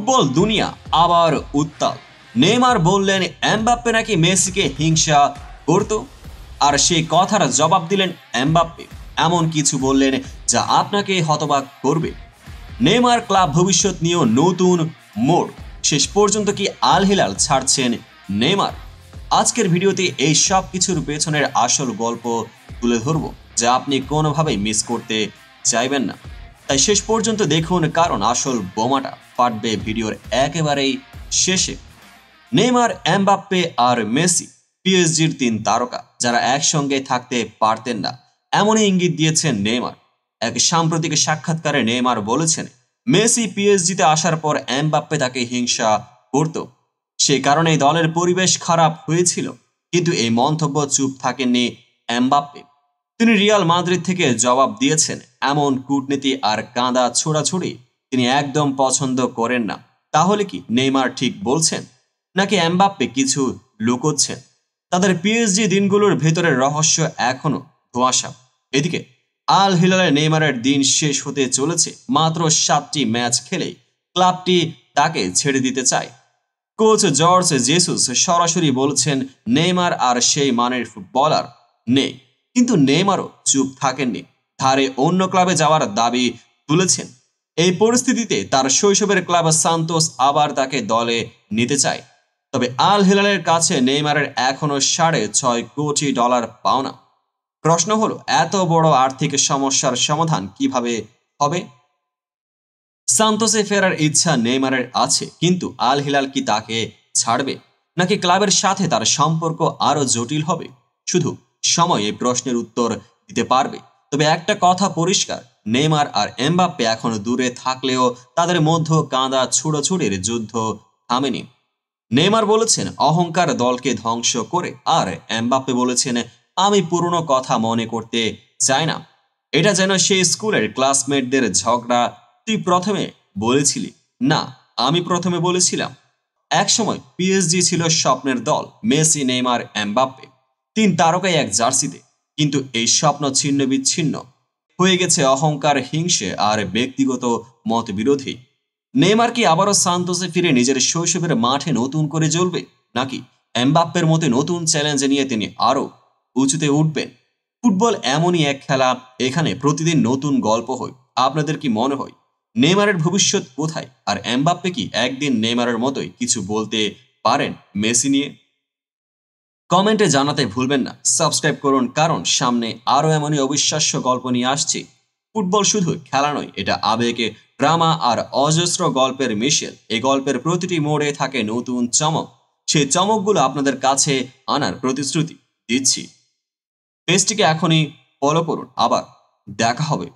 Football দুনিয়া আবার উত্তাল। নেইমার বললেন এমবাপ্পে নাকি মেসিকে হিংসা করত, আর সেই কথার জবাব দিলেন এমবাপ্পে এমন কিছু বললেন যা আপনাকে হতবাক করবে। নেইমার ক্লাব ভবিষ্যৎ নিয়েও নতুন মোড়। শেষ পর্যন্ত কি আল হিলাল ছাড়ছেন নেইমার? আজকের ভিডিওতে এই সব কিছুর পেছনের আসল গল্প তুলে ধরব, যা আপনি কোনোভাবেই মিস করতে চাইবেন না। তাই শেষ পর্যন্ত দেখুন, কারণ আসল বোমাটা ফাটবে ভিডিওর একেবারেই শেষে। নেইমার, এমবাপ্পে আর মেসি পিএসজির তিন তারকা যারা একসঙ্গে থাকতে পারতেন না, এমনই ইঙ্গিত দিয়েছেন নেইমার। এক সাম্প্রতিক সাক্ষাৎকারে নেইমার বলেছেন মেসি পিএসজিতে আসার পর এমবাপ্পে তাকে হিংসা করত, সে কারণে দলের পরিবেশ খারাপ হয়েছিল। কিন্তু এই মন্তব্য চুপ থাকেননি এমবাপ্পে। তিনি রিয়াল মাদ্রিদ থেকে জবাব দিয়েছেন এমন কূটনীতি আর কাঁদা ছোড়াছুড়ি তিনি একদম পছন্দ করেন না। তাহলে কি নেইমার ঠিক বলছেন, নাকি এমবাপ্পে কিছু লুকোচ্ছেন? তাদের পিএসজি দিনগুলোর ভেতরের রহস্য এখনো ধোঁয়াশা। এদিকে আল হিলালের নেইমারের দিন শেষ হতে চলেছে। মাত্র 7টি ম্যাচ খেলেই ক্লাবটি তাকে ছেড়ে দিতে চায়। কোচ জর্জ জেসুস সরাসরি বলছেন নেইমার আর সেই মানের ফুটবলার নেই। কিন্তু নেইমারও চুপ থাকেননি, ধারে অন্য ক্লাবে যাওয়ার দাবি তুলেছেন। এই পরিস্থিতিতে তার শৈশবের ক্লাব সান্তোস আবার তাকে দলে নিতে চায়। তবে আল হিলালের কাছে নেইমারের এখনো $6.5 কোটি পাওনা। প্রশ্ন হলো, এত বড় আর্থিক সমস্যার সমাধান কিভাবে হবে? সান্তোসে ফেরার ইচ্ছা নেইমারের আছে, কিন্তু আল হিলাল কি তাকে ছাড়বে, নাকি ক্লাবের সাথে তার সম্পর্ক আরো জটিল হবে? শুধু সময় এই প্রশ্নের উত্তর দিতে পারবে। তবে একটা কথা পরিষ্কার, নেইমার আর এমবাপ্পে এখন দূরে থাকলেও তাদের মধ্যে কাঁদা ছুড়োছুড়ির যুদ্ধ থামেনি। নেইমার বলেছেন অহংকার দলকে ধ্বংস করে, আর এমবাপ্পে বলেছেন আমি পুরনো কথা মনে করতে চাই না। এটা যেন সেই স্কুলের ক্লাসমেটদের ঝগড়া। তুই প্রথমে বলেছিলি না, আমি প্রথমে বলেছিলাম। একসময় পিএসজি ছিল স্বপ্নের দল, মেসি, নেইমার, এমবাপ্পে, তিন তারকাই এক জার্সিতে। কিন্তু এই স্বপ্ন ছিন্ন বিচ্ছিন্ন হয়ে গেছে অহংকার, হিংসে আর ব্যক্তিগত মতবিরোধী। নেইমার কি আবারও সান্তোসে ফিরে নিজের শৈশবের মাঠে নতুন করে জ্বলবে, নাকি এমবাপ্পের মতো নতুন চ্যালেঞ্জ নিয়ে তিনি আরও উঁচুতে উঠবেন? ফুটবল এমনই এক খেলা, এখানে প্রতিদিন নতুন গল্প হয়। আপনাদের কি মনে হয় নেইমারের ভবিষ্যৎ কোথায়? আর এমবাপ্পে কি একদিন নেইমারের মতোই কিছু বলতে পারেন মেসি নিয়ে? কমেন্টে জানাতে ভুলবেন না। সাবস্ক্রাইব করুন, কারণ সামনে আরও এমনই অবিশ্বাস্য গল্প নিয়ে আসছি। ফুটবল শুধু খেলা নয়, এটা আবেগে, ড্রামা আর অজস্র গল্পের মিশেল। এই গল্পের প্রতিটি মোড়ে থাকে নতুন চমক। সেই চমকগুলো আপনাদের কাছে আনার প্রতিশ্রুতি দিচ্ছি। পেজটিকে এখনই ফলো করুন। আবার দেখা হবে